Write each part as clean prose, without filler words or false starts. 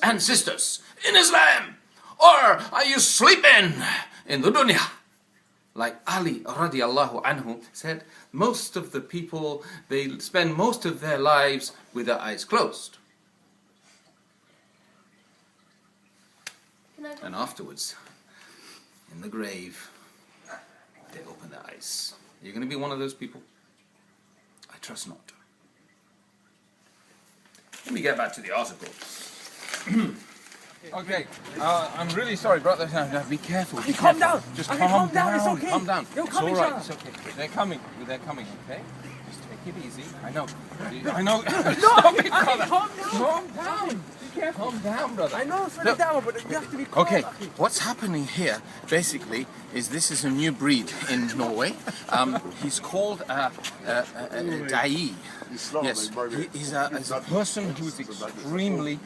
and sisters in Islam? Or are you sleeping in the dunya? Like Ali radiallahu anhu said, most of the people, they spend most of their lives with their eyes closed. And afterwards, in the grave, they open their eyes. You're going to be one of those people? I trust not. Let me get back to the article. Okay, I'm really sorry, brother. Be careful. Okay, calm down. Just Okay, calm down. It's okay. Calm down. It's all right. It's okay. They're coming. They're coming. Okay. Just take it easy. I know. I know. Stop it, brother. Calm down. Calm down. Be careful. Calm down, brother. I know it's really down, but you have to be calm. Okay, what's happening here, basically, is this is a new breed in Norway. He's called 𝐸𝐤𝐤𝐤. Yes, he's a person who's extremely,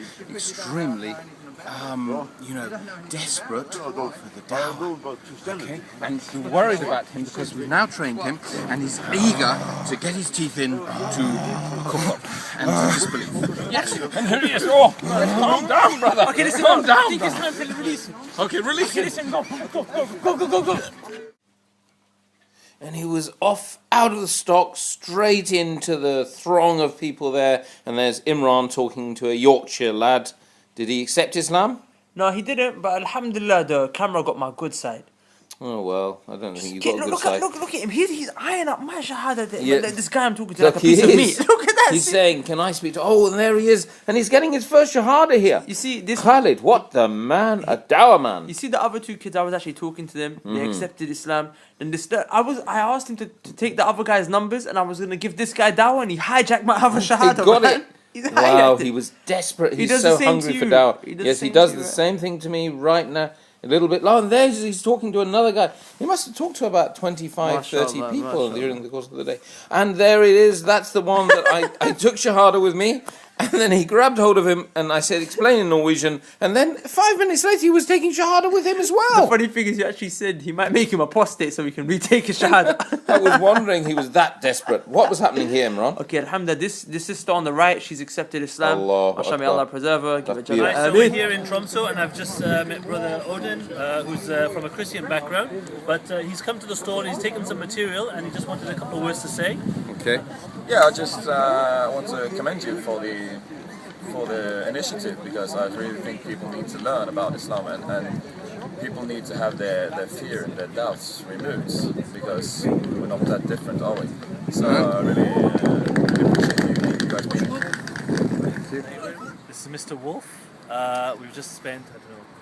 desperate for the dawah. Okay, and we're worried about him because we've now trained him, and he's eager to get his teeth in to kufr and to disbelief. Yes, and here he is. Oh, calm down, brother. Okay, listen, calm down. I think it's time to release him. Okay, release him. Listen, go. And he was off out of the stock straight into the throng of people there. And there's Imran talking to a Yorkshire lad. Did he accept Islam? No, he didn't, but alhamdulillah, the camera got my good side. Oh, well, I don't think you got a good look side. Look at him. He's eyeing up my shahada. Yeah. This guy I'm talking to, Look, like a piece of meat. Look at that. He's saying, can I speak to... Oh, and there he is. And he's getting his first shahada here. You see, this... Khalid, what the man? A dawah man. You see the other two kids, I was actually talking to them. They accepted Islam. And I asked him to take the other guy's numbers, and I was going to give this guy dawah, and he hijacked my other shahada. He got man. it. Wow, he was desperate. He's so hungry for dawah. Yes, he does the same thing to me right now. A little bit lower. And there he's talking to another guy. He must have talked to about 25, 30 people during the course of the day. And there it is. That's the one that I took shahada with me. And then he grabbed hold of him and I said, explain in Norwegian. And then 5 minutes later, he was taking shahada with him as well. The funny thing is, you actually said he might make him apostate so we can retake his shahada. I was wondering he was that desperate. What was happening here, Imran? Okay, alhamdulillah, this sister on the right, she's accepted Islam. Allah May Allah preserve her. Give her Jannah. Right, so we're here in Tromsø, and I've just met Brother Odin, who's from a Christian background. But he's come to the store and he's taken some material, and he just wanted a couple of words to say. Okay. Yeah, I just want to commend you for the initiative, because I really think people need to learn about Islam, and people need to have their fear and their doubts removed, because we're not that different, are we? So I really appreciate you guys being here. Thank you. This is Mr. Wolf. We've just spent,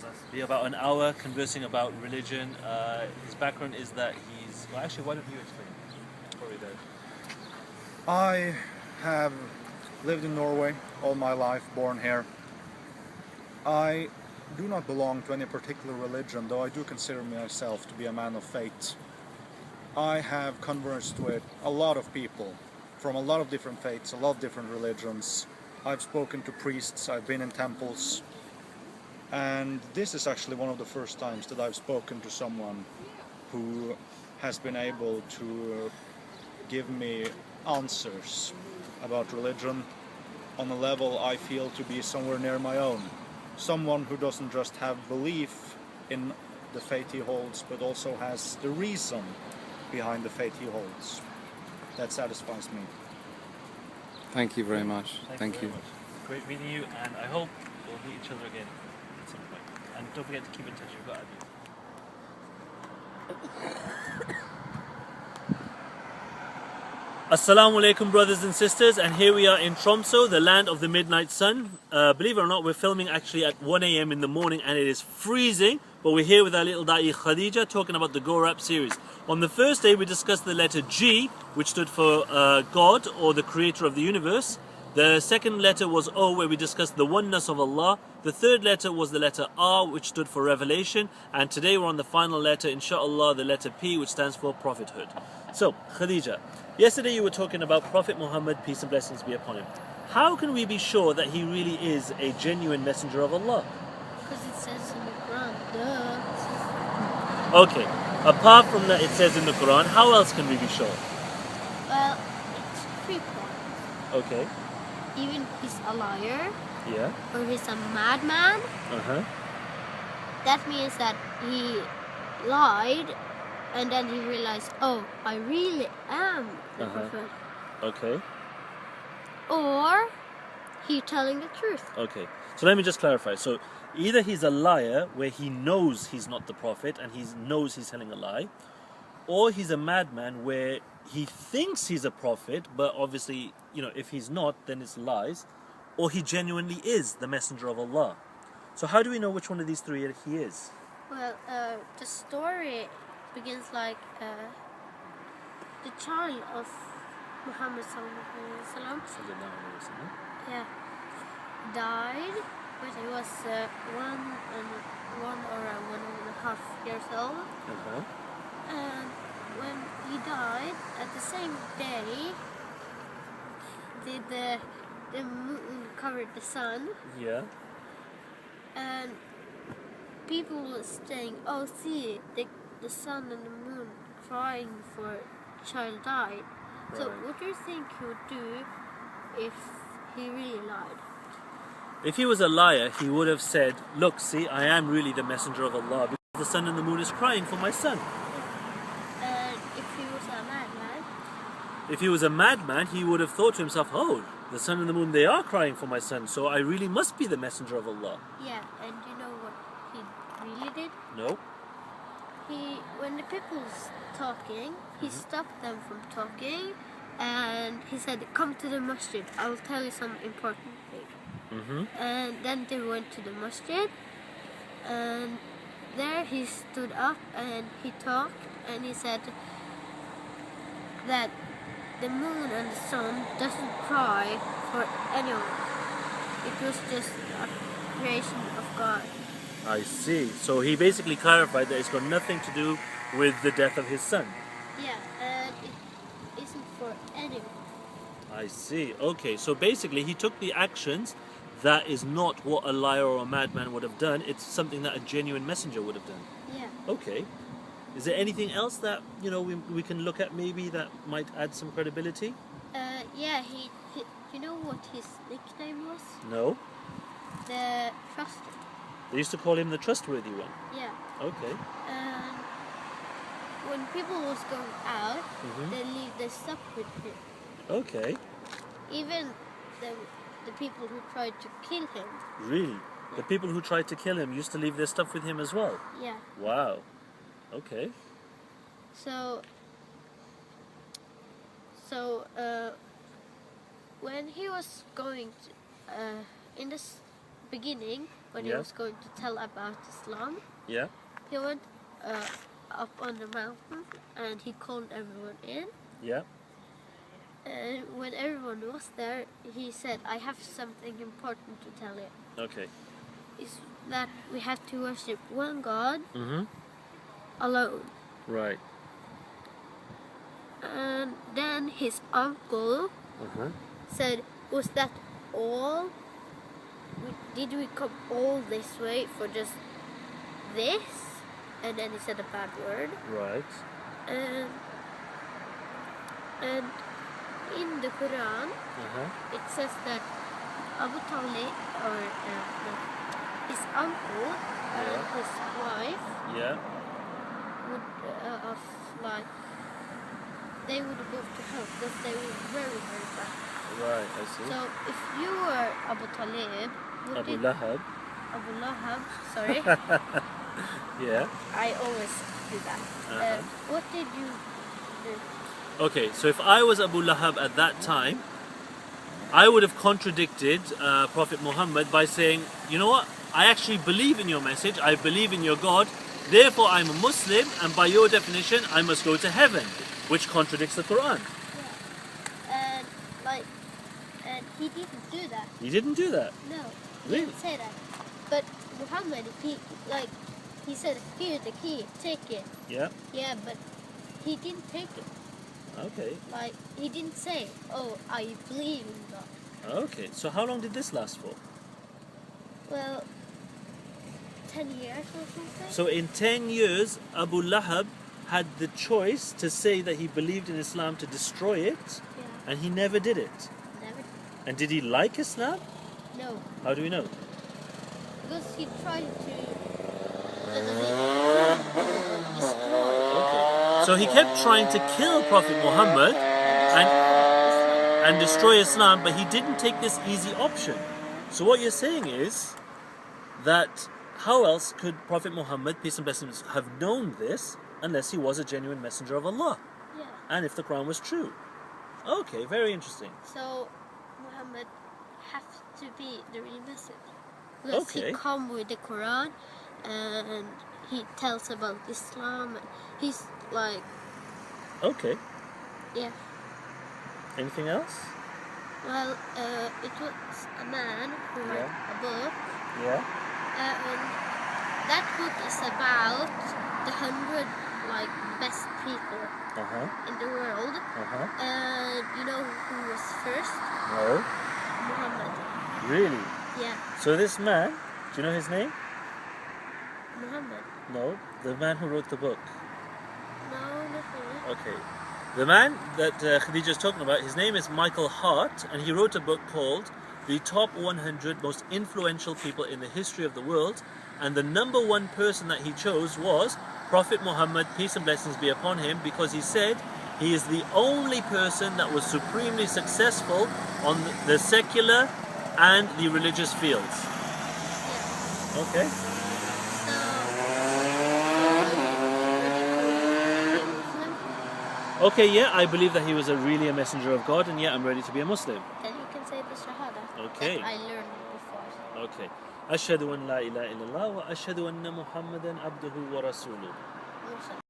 must be about an hour conversing about religion. His background is that he's... Well, actually, why don't you explain? Probably there. I have lived in Norway all my life, born here. I do not belong to any particular religion, though I do consider myself to be a man of faith. I have conversed with a lot of people from a lot of different faiths, a lot of different religions. I've spoken to priests, I've been in temples, and this is actually one of the first times that I've spoken to someone who has been able to give me answers about religion on a level I feel to be somewhere near my own. Someone who doesn't just have belief in the faith he holds, but also has the reason behind the faith he holds. That satisfies me. Thank you very much. Thank you. Very much. Great meeting you, and I hope we'll meet each other again at some point. And don't forget to keep in touch. You've got Assalamu alaikum, brothers and sisters, and here we are in Tromsø, the land of the midnight sun. Believe it or not, we're filming actually at 1 a.m. in the morning, and it is freezing, but we're here with our little da'i Khadija talking about the 𝐥𝐢𝐤𝐵 series. On the first day we discussed the letter G, which stood for God, or the creator of the universe. The second letter was O, where we discussed the oneness of Allah. The third letter was the letter R, which stood for revelation. And today we're on the final letter, inshallah, the letter P, which stands for prophethood. So, Khadija, yesterday you were talking about Prophet Muhammad, peace and blessings be upon him. How can we be sure that he really is a genuine messenger of Allah? Because it says in the Quran, duh. Okay, apart from that it says in the Quran, how else can we be sure? Well, it's 3 points. Okay. Even he's a liar. Yeah. or he's a madman, that means that he lied and then he realized, oh, I really am the prophet. Okay. Or he's telling the truth. Okay. So let me just clarify. So either he's a liar where he knows he's not the prophet and he knows he's telling a lie, or he's a madman where he thinks he's a prophet, but obviously, you know, if he's not, then it's lies, or he genuinely is the messenger of Allah. So how do we know which one of these three he is? Well, the story begins like the child of Muhammad sallallahu alaihi wasallam, yeah, died when he was 1.5 years old. And when he died, at the same day, the moon covered the sun. Yeah. And people were saying, oh, see, the sun and the moon crying for child died. So what do you think he would do if he really lied? If he was a liar, he would have said, look, see, I am really the messenger of Allah because the sun and the moon is crying for my son. And if he was a madman? If he was a madman, he would have thought to himself, oh, the sun and the moon, they are crying for my son, so I really must be the messenger of Allah. Yeah, and you know what he really did? No. When the people's talking, he stopped them from talking, and he said, come to the masjid, I will tell you some important thing. And then they went to the masjid, and there he stood up and he talked, and he said that the moon and the sun doesn't cry for anyone. It was just a creation of God. I see. So he basically clarified that it's got nothing to do with the death of his son. Yeah, and it isn't for anyone. I see. Okay, so basically he took the actions that is not what a liar or a madman would have done. It's something that a genuine messenger would have done. Yeah. Okay. Is there anything else that, you know, we can look at maybe that might add some credibility? Yeah, he you know what his nickname was? No. The Trusted. They used to call him the trustworthy one. Yeah. Okay. And when people was going out, they leave their stuff with him. Okay. Even the people who tried to kill him. Really? The people who tried to kill him used to leave their stuff with him as well? Yeah. Wow. Okay. So when he was going to, in the beginning, when he was going to tell about Islam, he went up on the mountain and he called everyone in. Yeah. And when everyone was there, he said, I have something important to tell you. Okay. Is that we have to worship one God alone. Right. And then his uncle said, was that all? Did we come all this way for just this? And then he said a bad word. Right. And in the Quran, it says that Abu Talib, or his uncle and his wife, would they would go to hell because they were very, very bad. Right, I see. So if you were Abu Talib, Abu Lahab. Abu Lahab, sorry. Yeah. I always do that. What did you do? Okay, so if I was Abu Lahab at that time, I would have contradicted Prophet Muhammad by saying, you know what, I actually believe in your message, I believe in your God, therefore I'm a Muslim, and by your definition I must go to heaven, which contradicts the Quran. Yeah, and he didn't do that. He didn't do that? No, he Really? didn't say that. But Muhammad, he said, here's the key, take it. Yeah. Yeah, but he didn't take it. Okay. He didn't say, oh, I believe in God. Okay, so how long did this last for? Well, 10 years or something. So in 10 years, Abu Lahab had the choice to say that he believed in Islam to destroy it, and he never did it. Never. And did he like Islam? No. How do we know? Because he tried to destroy. Okay. So he kept trying to kill Prophet Muhammad and destroy Islam, but he didn't take this easy option. So what you're saying is that how else could Prophet Muhammad, peace and blessings, have known this unless he was a genuine messenger of Allah? Yeah. And if the Quran was true. Okay, very interesting. So Muhammad have to be the real message. Because he come with the Quran and he tells about Islam. And he's like... Okay. Yeah. Anything else? Well, it was a man who wrote a book. Yeah. And that book is about the 100 best people in the world. And you know who was first? No. Muhammad. Really? Yeah. So this man, do you know his name? Muhammad. No, the man who wrote the book. No, not really. Okay. The man that Khadija is talking about, his name is Michael Hart, and he wrote a book called The Top 100 Most Influential People in the History of the World, and the number one person that he chose was Prophet Muhammad, peace and blessings be upon him, because he said he is the only person that was supremely successful on the secular and the religious fields. Yeah. Okay. Okay, yeah, I believe that he was really a messenger of God, and yeah, I'm ready to be a Muslim. Then you can say the Shahada. Okay. That I learned before. Okay. أشهد أن لا إله إلا الله وأشهد أن محمدا عبده ورسوله.